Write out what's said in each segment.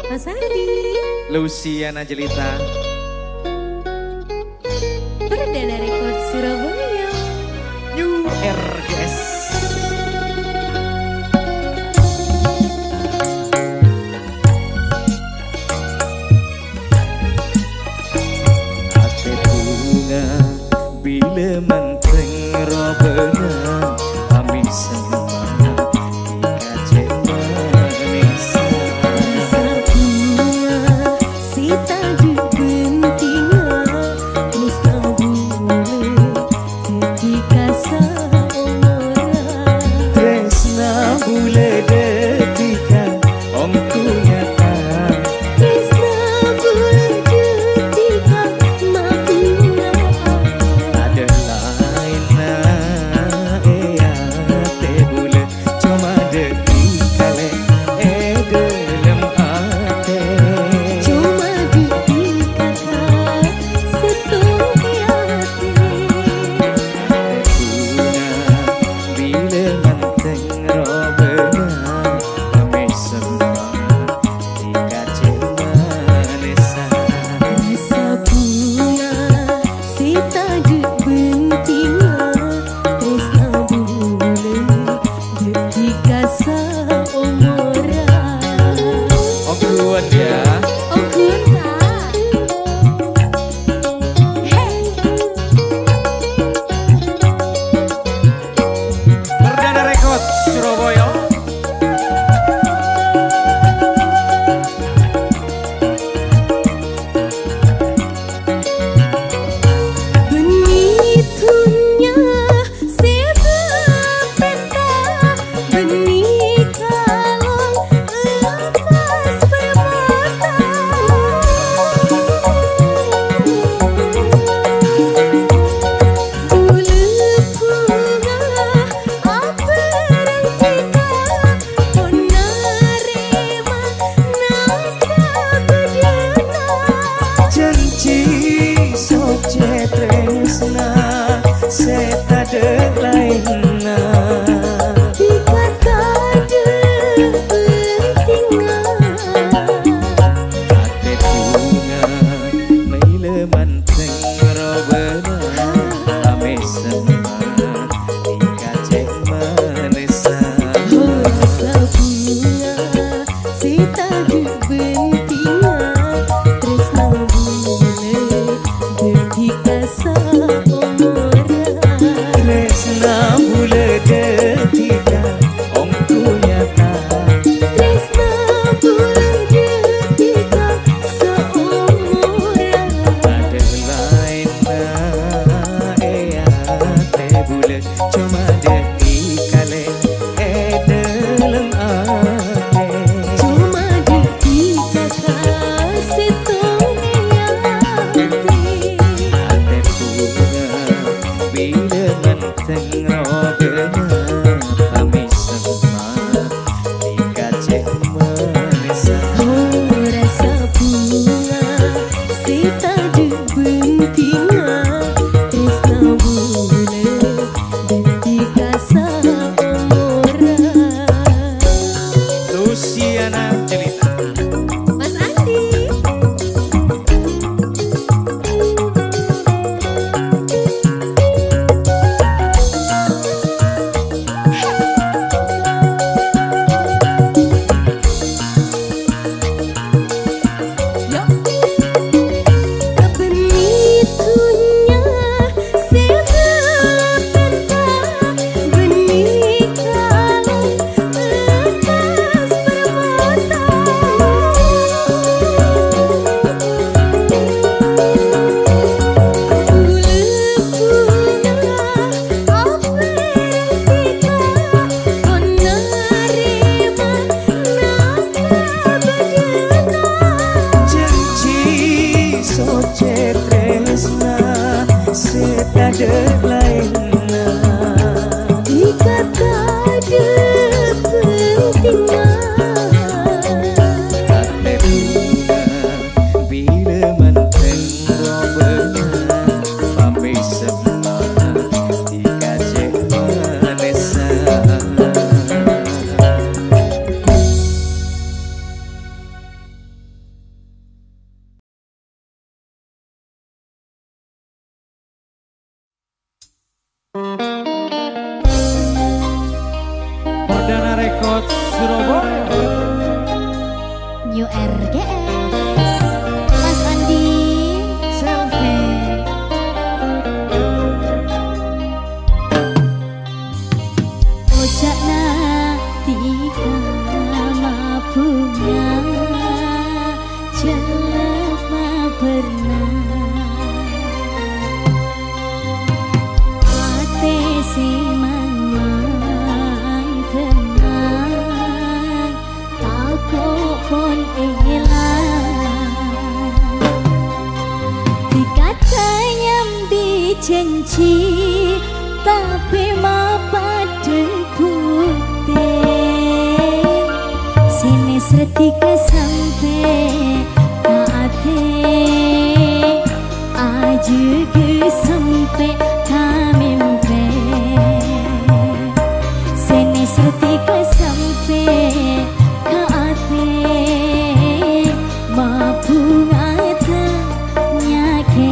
Mas Andi, Luciana Jelita, Perdana Rekod Surabaya, New RGS. Ate bunga bila menteng robena kami semua dikacek manis. Rasa bunga si tadi gentinga Nista bule ketika seumura Tresna bule detika omku nyata. Tresna bule ketika makuna Ada lain na ea te bule cuma dekikale dalam ate. Cuma dikata setuju hati Ate bunga bila menteng robena kami semua dikacek manesa. Rasa bunga si tadi bentinga Tresna bule ketika seumura Oh kuat ya. Oh kunta Hey Perdana Rekod Surabaya. Benitunya sebepeta Benih kalong lepas permata Bulu bunga apa rangkita Onarema naka bedena Janji soce tresna seta de lainna. Dikata depentinga Ate bunga meile manteng robena ame semua dikacek manesa. Rasa bunga si tadi bentinga Tresna bule ketika seumura Tresna bule detika omku nyata. Tresna bule ketika seumura Ada lain na ea te bule cuma dekikale dalam ate. Cuma dikata setuju hati Ate bunga bila menteng robena kami semua dikacek manesa. Oh rasa bunga si tadi bentinga Tresna bule ketika seumura Luciana Jelita. Mas Andi Yo Benitunya sebepeta Benih kalong lepas permata Bulu bunga apa rangkita Onarema naka bedena Janji soce tresna seta de lainna. Dikata depentinga Ate bunga bila menteng robena kami semua dikacek manesa. Jarot Surabaya. New RGS Mas Andi Selfie. Ojakna tika mabunga jelema pernah ate simang tenang aku pun elang dikata nyambi janji tapi mapaden putih sini setika sampai ate aju ke sampai kamimpe sini setika sampai ate mabungata nyake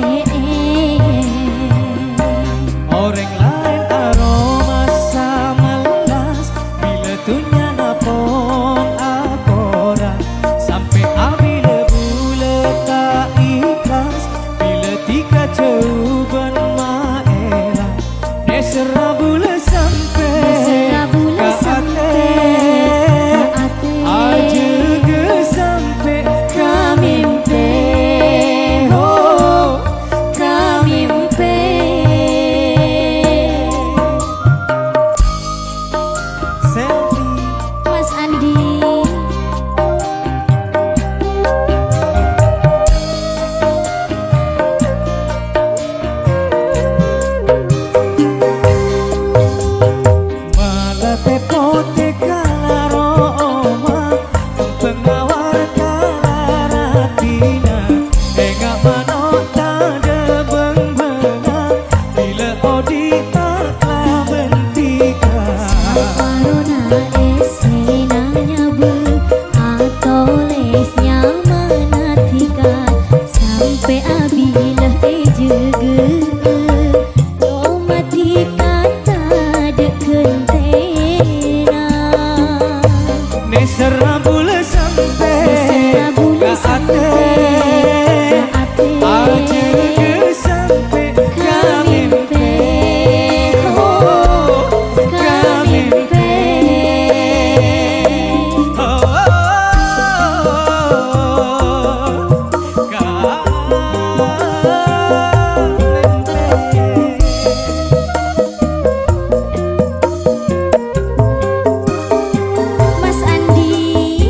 Orang lain aroma samalas bila tunya napon akora sampai abila bula tak ikhlas bila tika coban maera nesera bula sampai ate aja ke sampai kamimpe oh kamimpe. Selfie. Mas Andi Malah tepote kalaroma pengawal kalaratina enggak manota debeng-benga bila odita bentika Warna esena nyabu atau lesnya menatika sampai abilah juga mati kata dekentena nesera bula sampai ke ate aja ke sampai kamimpe oh kamimpe oh Mas Andi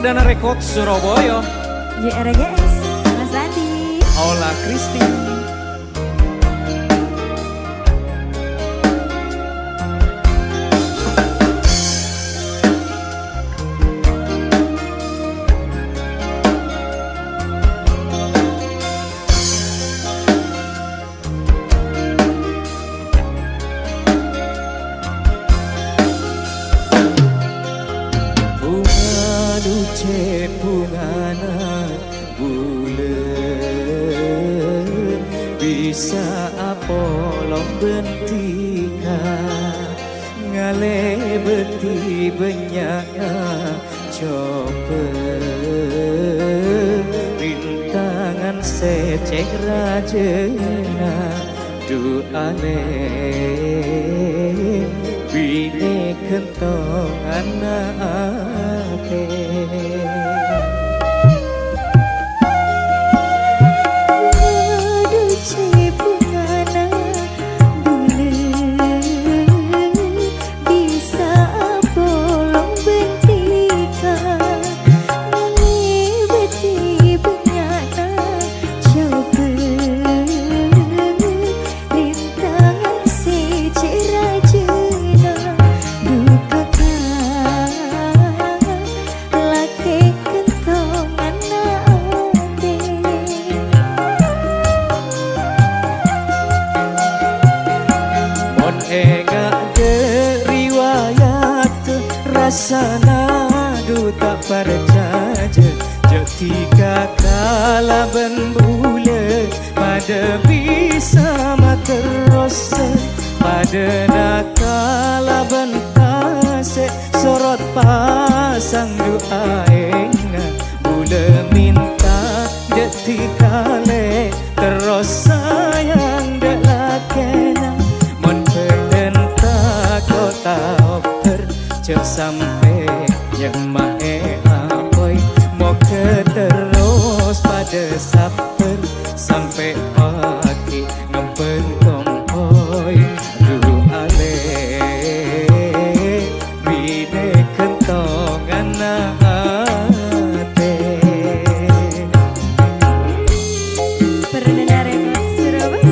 Perdana Rekod Surabaya. JRGS Mas Adi. Aula Christine. Bungana bulan bisa apolong bentika ngale beti benyaknya coba rintangan secek rajena duane bine kentong anake. Rasana duta percaya ketika kala bule pada bisa materos pada nakala bentase sorot pasang doa enga bule minta ketika le terus sayang delakena mon pedenta kota cek sampai yang mae apoy mau terus pada saper sampai pagi nompen kompoy dulu ale bine kentong anate. Perdana Rekod Surabaya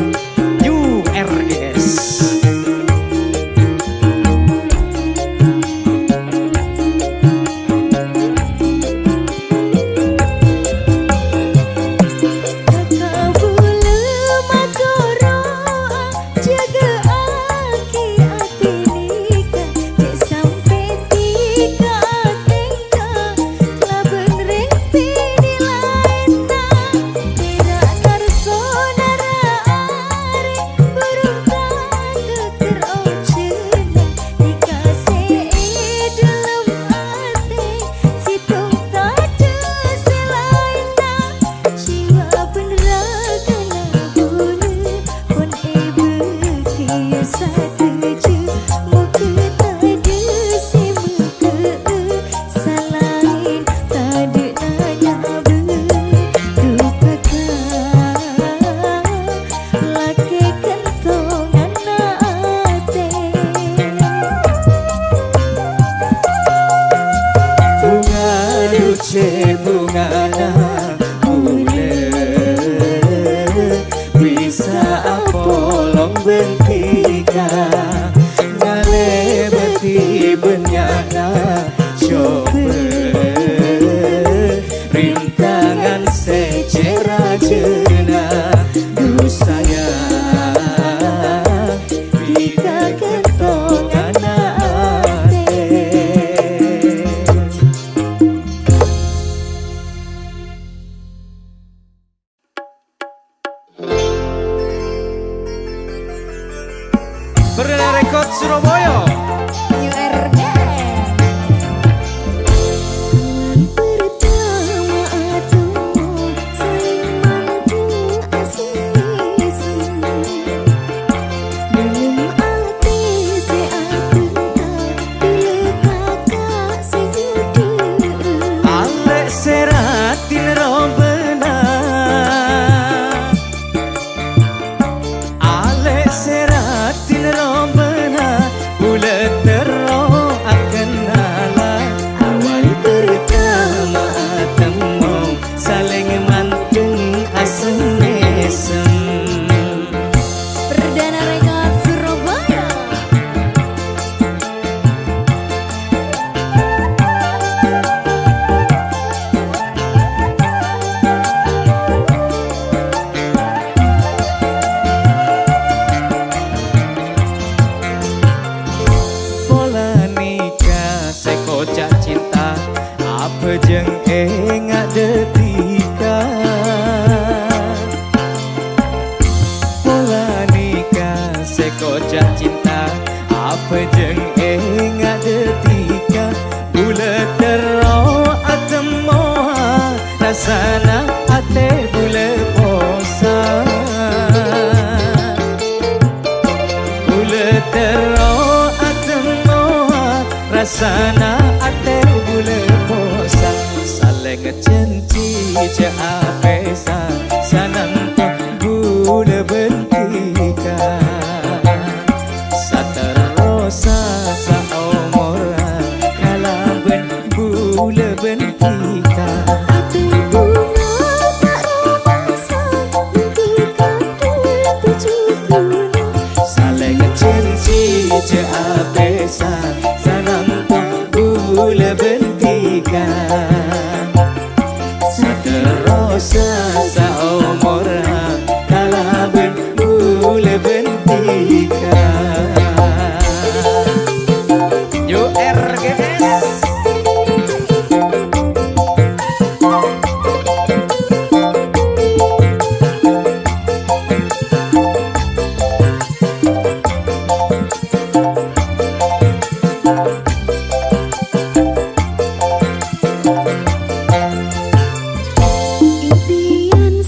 JRGS. Bungana bulan bisa apolong bentika ngale beti benyana coba rintangan secera jena dusanya bika kentong Perdana Rekod Surabaya. Bule detika pola nikah sekojak cinta apa jeng ingat detika bulat tero atemoha rasana ate bulat posa bulat tero atemoha rasana ate bulat posa saling janji je apesa sanang bulat bentika saterosa sa umur kalaben bulat bentika Ate bunga tak romasa Mentika duit 7 bulan saling janji je apesa sanang bulat bentika saterosa sa umur kalaben bulat bentika yo RGS Impian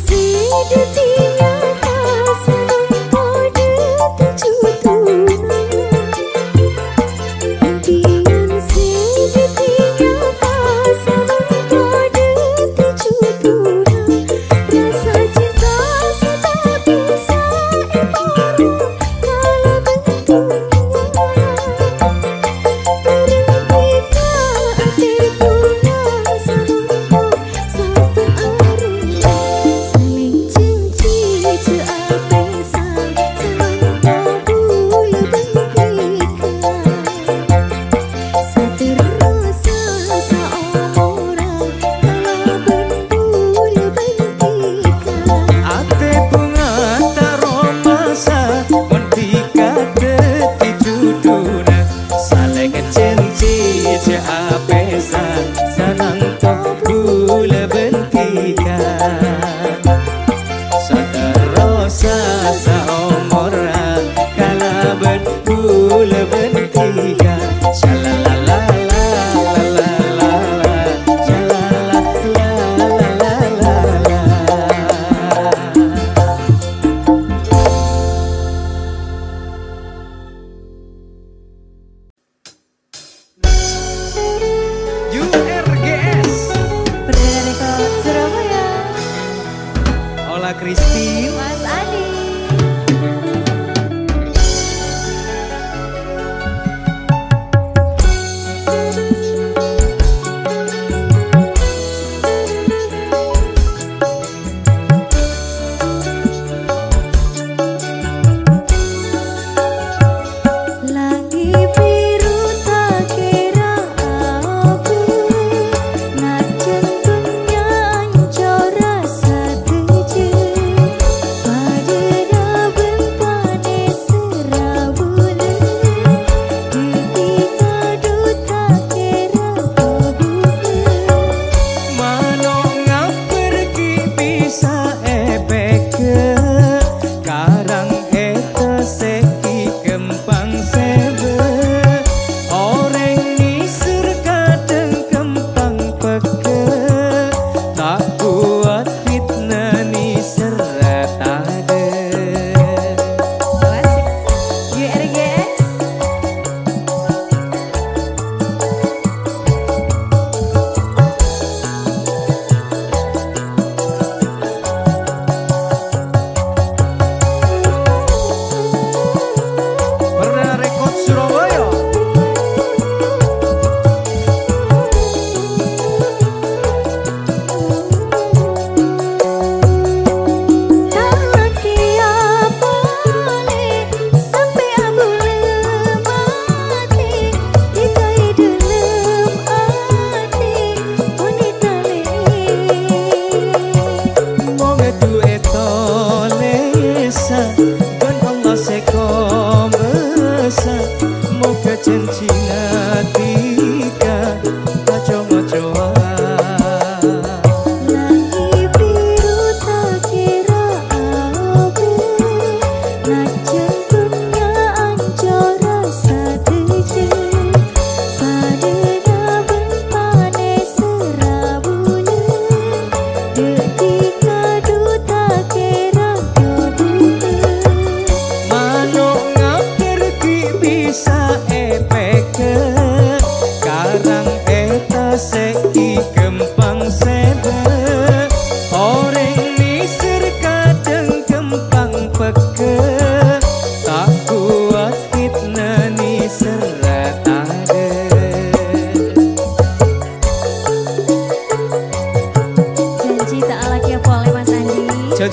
cita lagi apa oleh Mas Andi?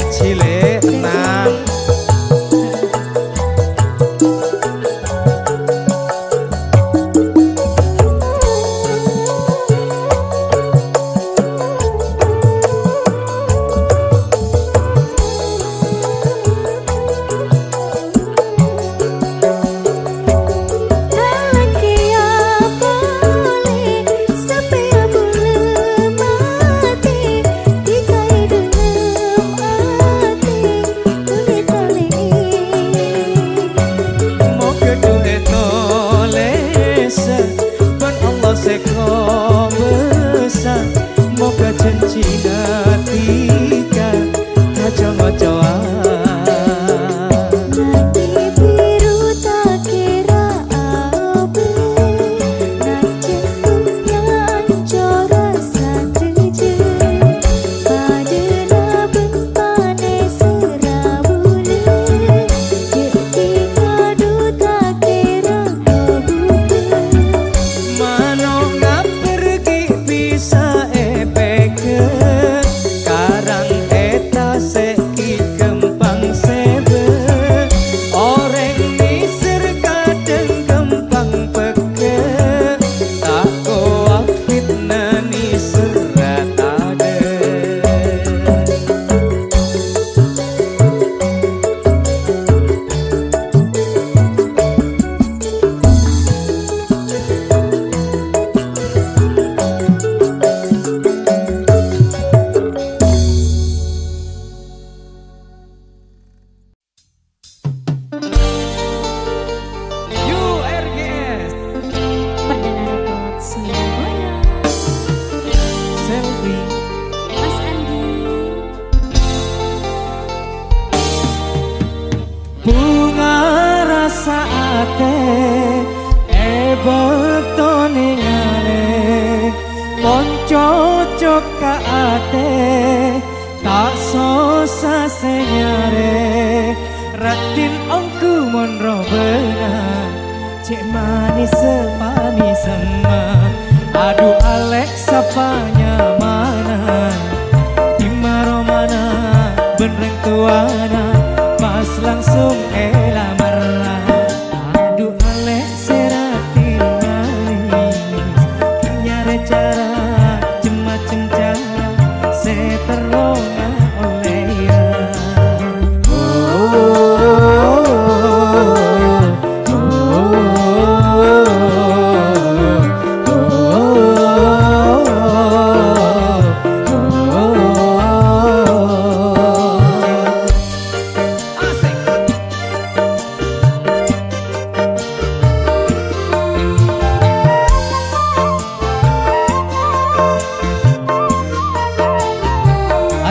Cile tenang.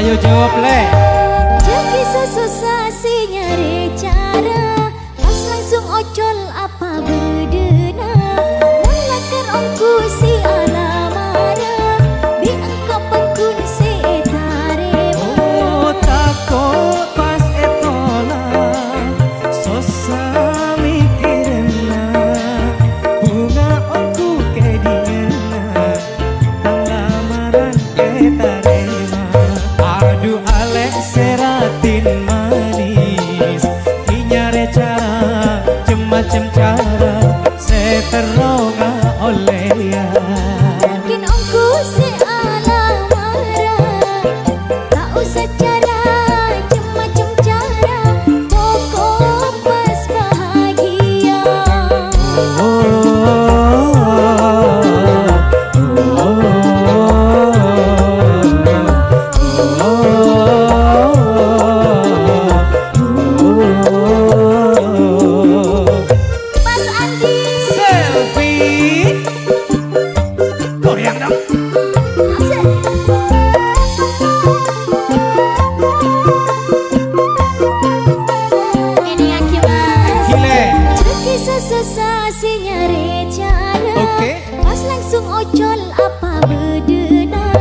Ayo jawab le. Jadi sesusah si nyari cara, pas langsung ocol apa berdena. Mulakan ongku si alamana, diangkap pekun si tarema. Oh takut pas etola, susah mikirna. Bunga ongku kedingena, tang lamaran kita terima. Aduh alek seratin manis, nyare cara macam cara seteronga oleh ya. Yakin ongku si alamara, tak usah cara macam cara, pokok pas bahagia. Si nyari cara, pas langsung ocol apa bedena.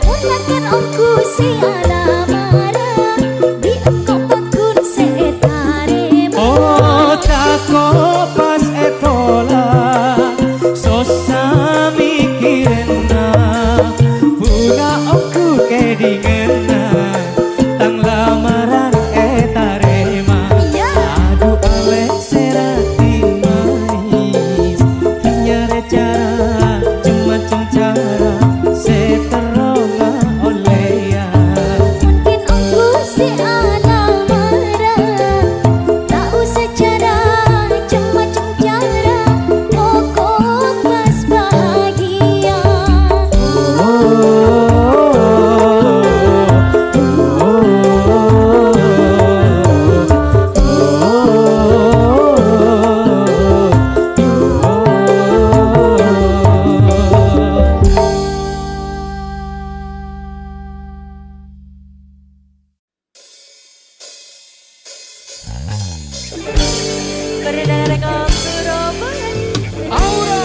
Mulakan ongku si alamara, diangkap pekun si tarema. Oh takut pas etola, susah mikirna. Bunga ongku kedingan, Perdana Rekod Surabaya. Aura.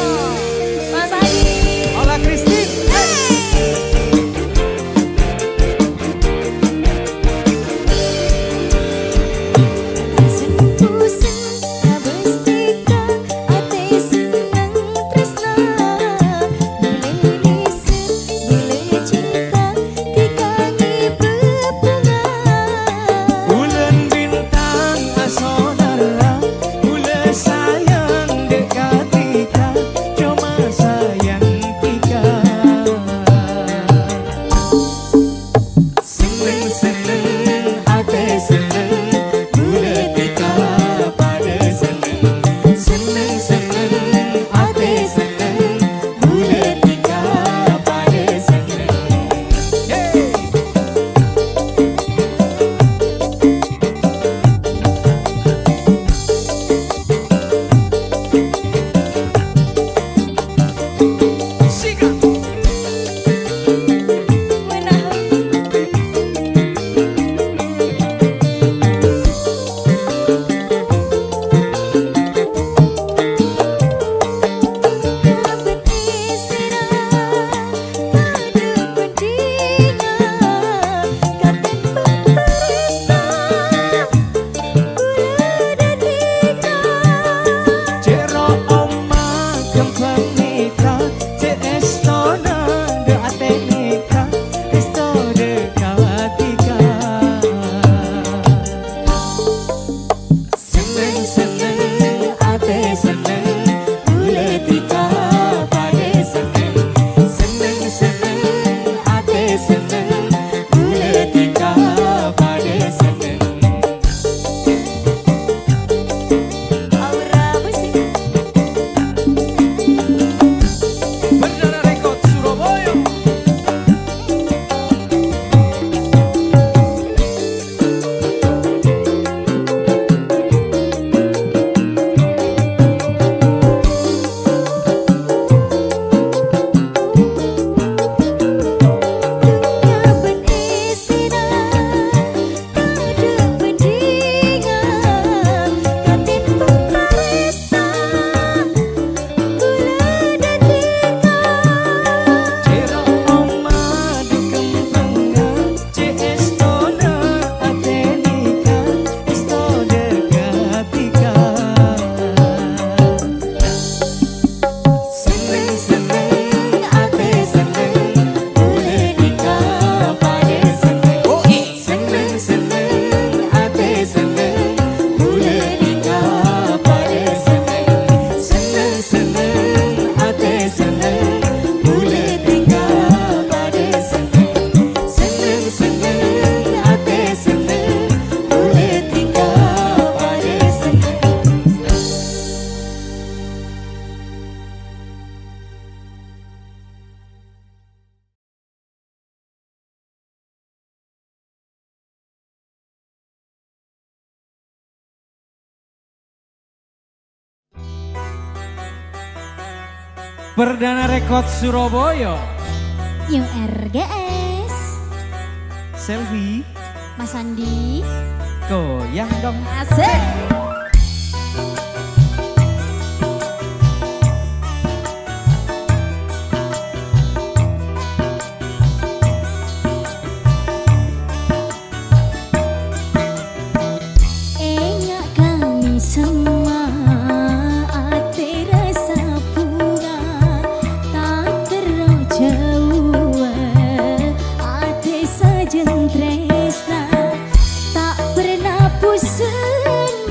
Mas Adi. Ola Christine. Perdana Rekod Surabaya. Yung RGS. Selfie. Mas Andi. Goyang dong. Asik. Tak pernah pusing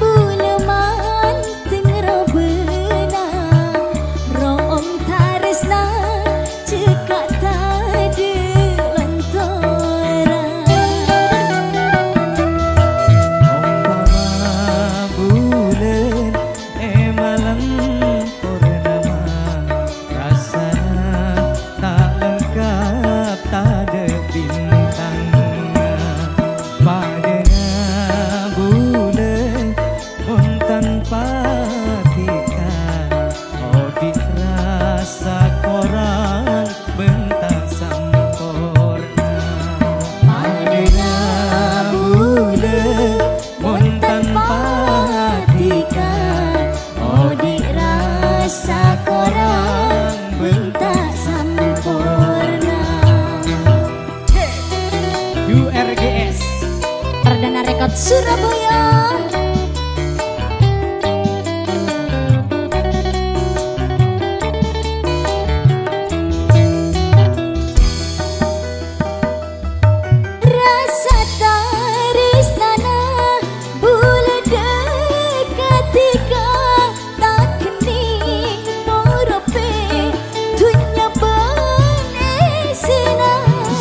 URGS Perdana Rekod Surabaya. Rasa taristana bula dekatika tak kening norope dunya benesina.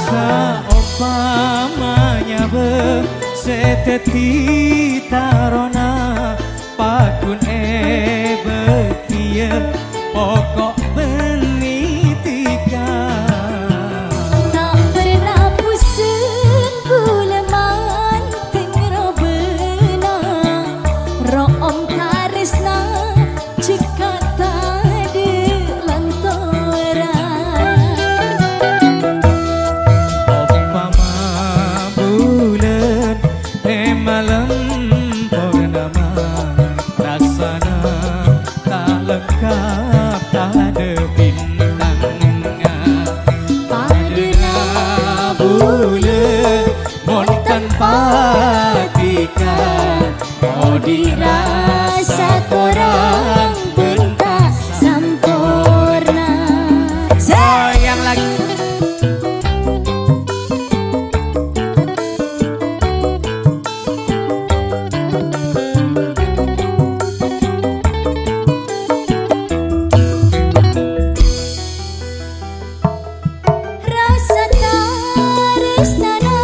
Saumpamanya seteti tarona pakun bekia pokok benitika Tak pernah pusing bula manting robena room tarisna jika tadi lantaran. Umpama bulan malam purnama rasana tak lengkap tak ada bintangnya. Padena Bulan mon tanpa tika mau dirasa orang bentak sempurna. sayang lagi. Rasa taristana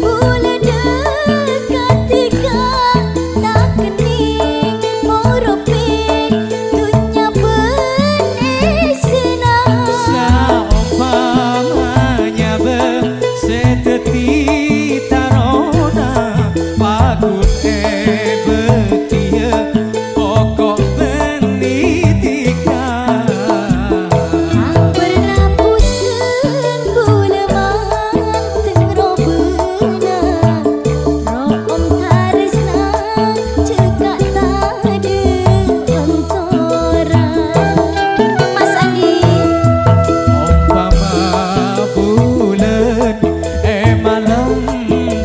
bula dekatika tak kening morope dunya benesina. Saumpamanya seteti tarona pakun bekia pokok benitika. Tak pernah pusing bula manting robena room tarisna cekak tadi lantaran. Mas Andi Umpama bulan malam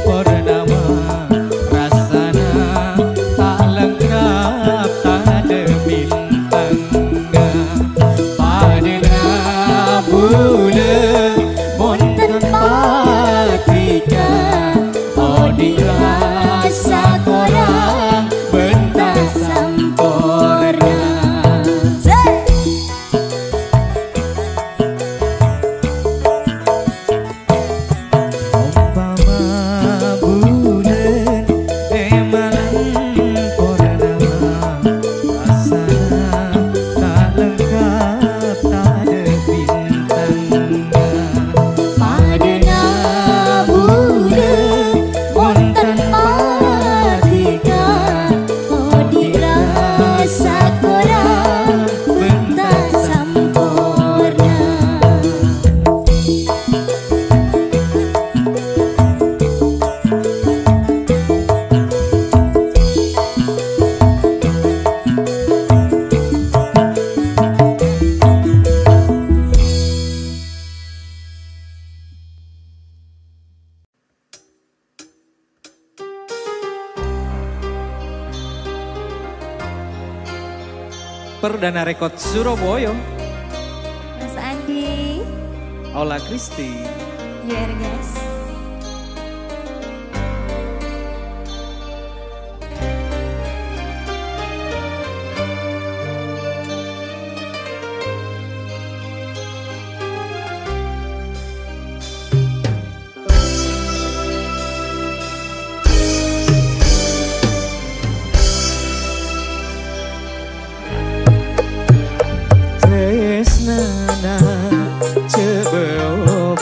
purnama rasana tak lengkap tak ada bintangnya. Padena bulan mon tanpa tika oh dirasa korang bentak sempurna. Umpama bulan malam purnama rasana tak lengkap tak ada bintangnya. Padena bulan mon tanpa tika oh dirasa korang bentak sempurna. Perdana Rekod Surabaya Mas Andi Ola Kristi URGS. tresnana cebeo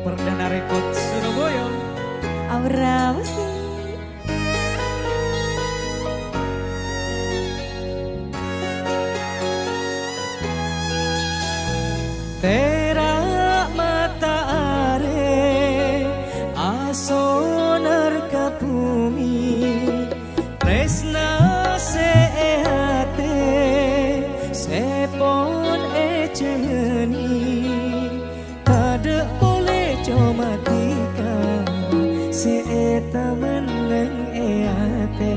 Perdana Rekod Surabaya. Aura Musik. Terak matahari asonar ka bumi tresna seate sepon ejeni kada boleh cuma tika seeta meneng eate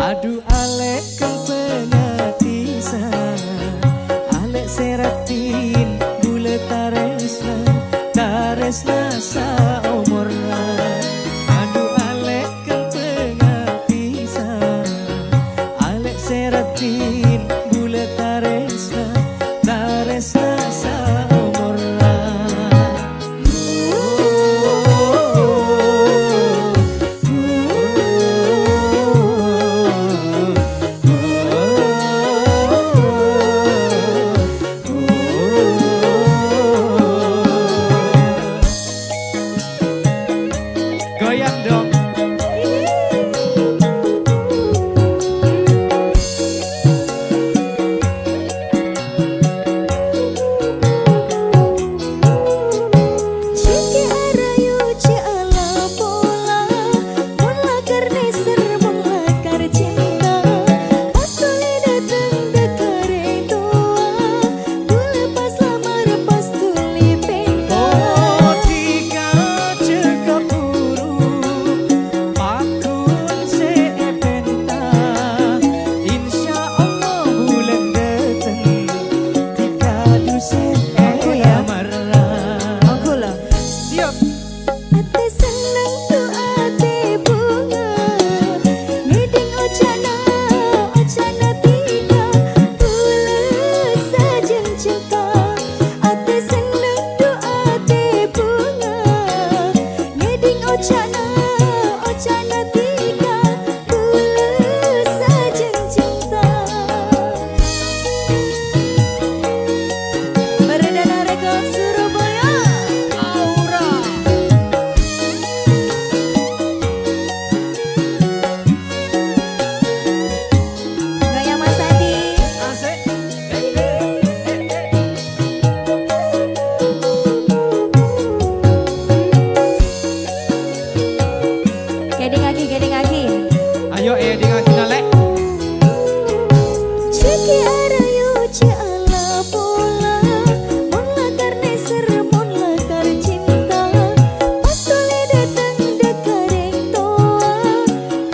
adu alek kempengatisan seratin bule taresna sa umurna adu alek kempengatisan alek seratin bule taresna sa umurna goyang dong. Ayo ding lagi nalek. Ciki arayu ci ala pola, mon lakar neser mon lakar cinta. Pas tuli datang dekareng toa,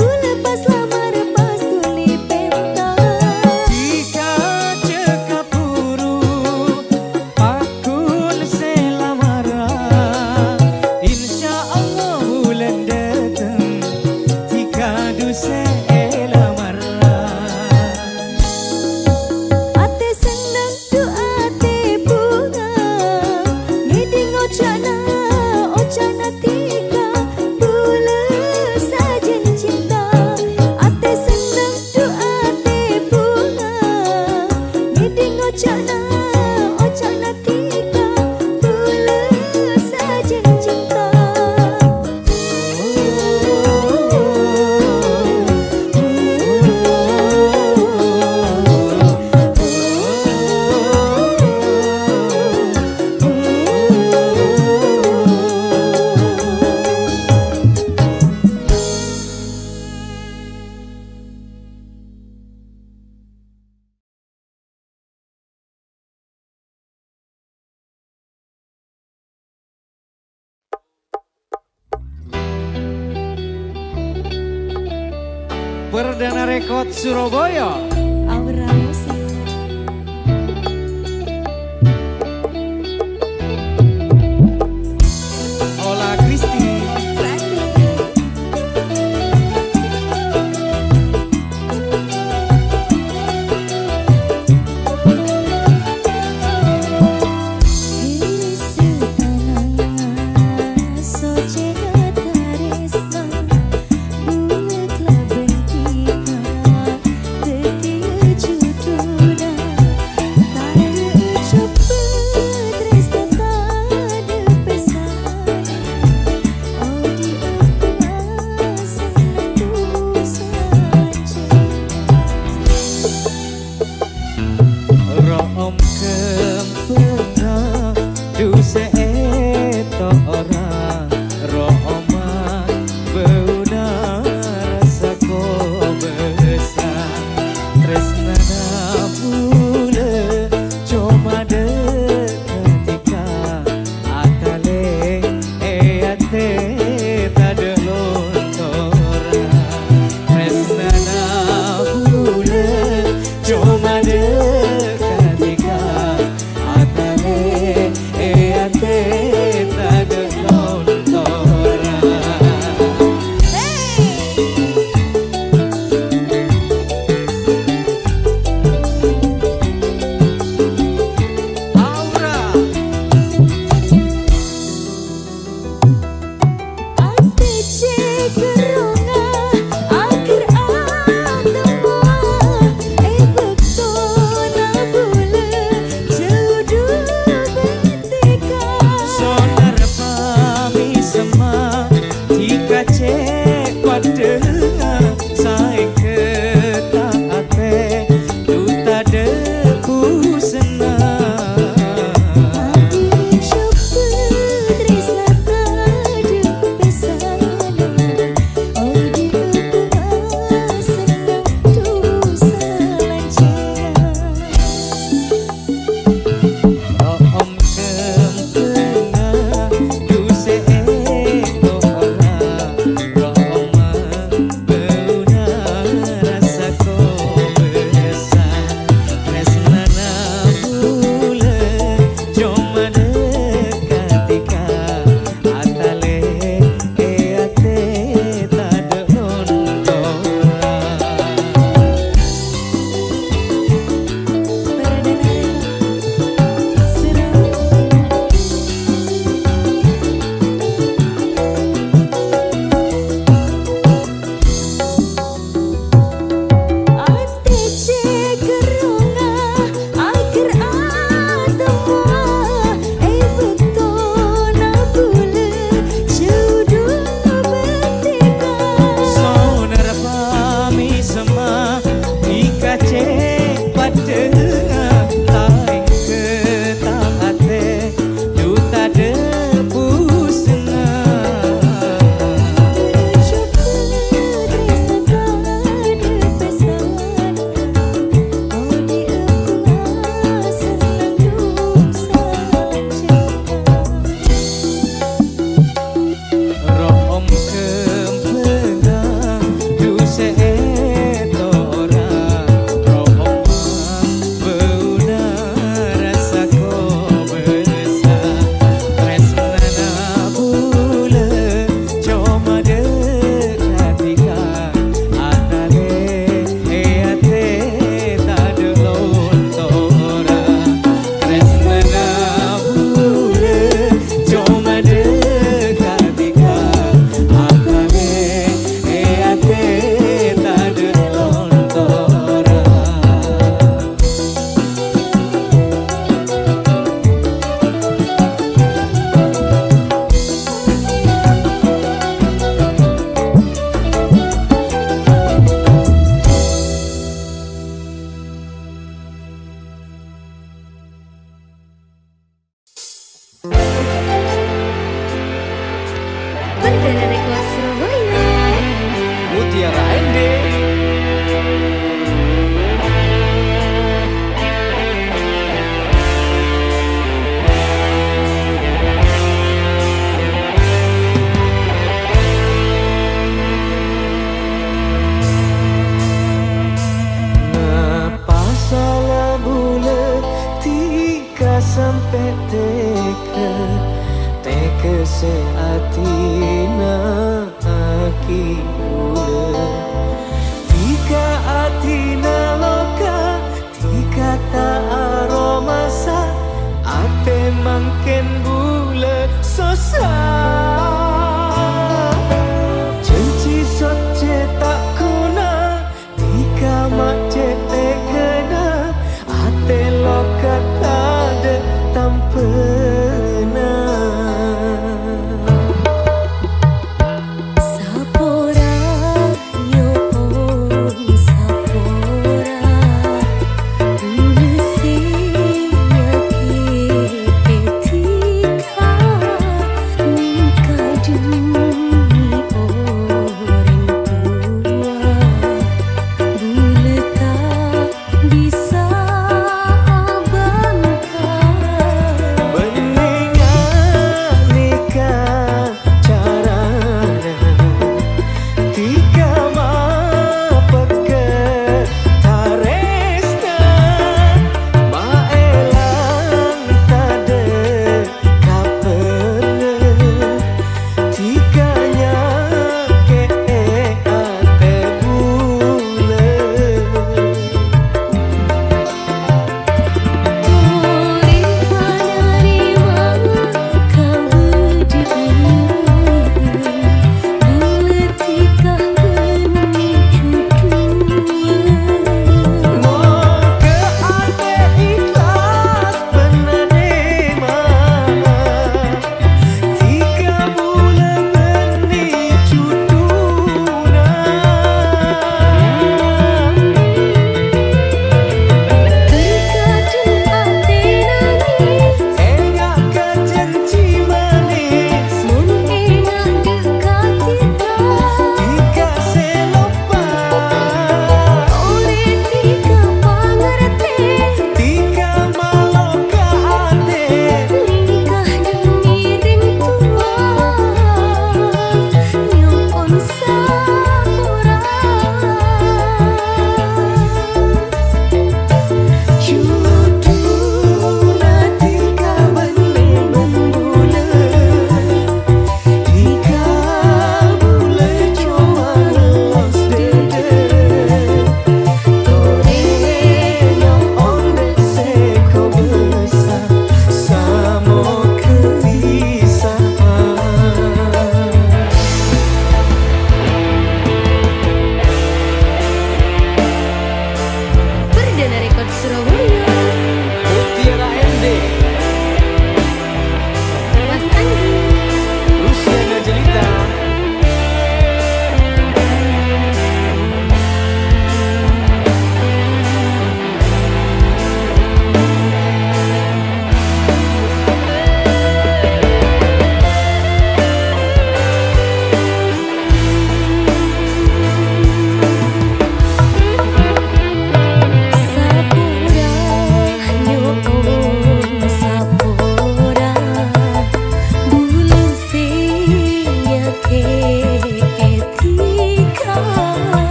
ku lepas lamar pas tuli penta. Jika cekap buru pakun selamara, insya Allah bulan datang jika dusa Perdana Rekod Surabaya. Aura Musik. Ola Kristi. Buatlah bentika, teki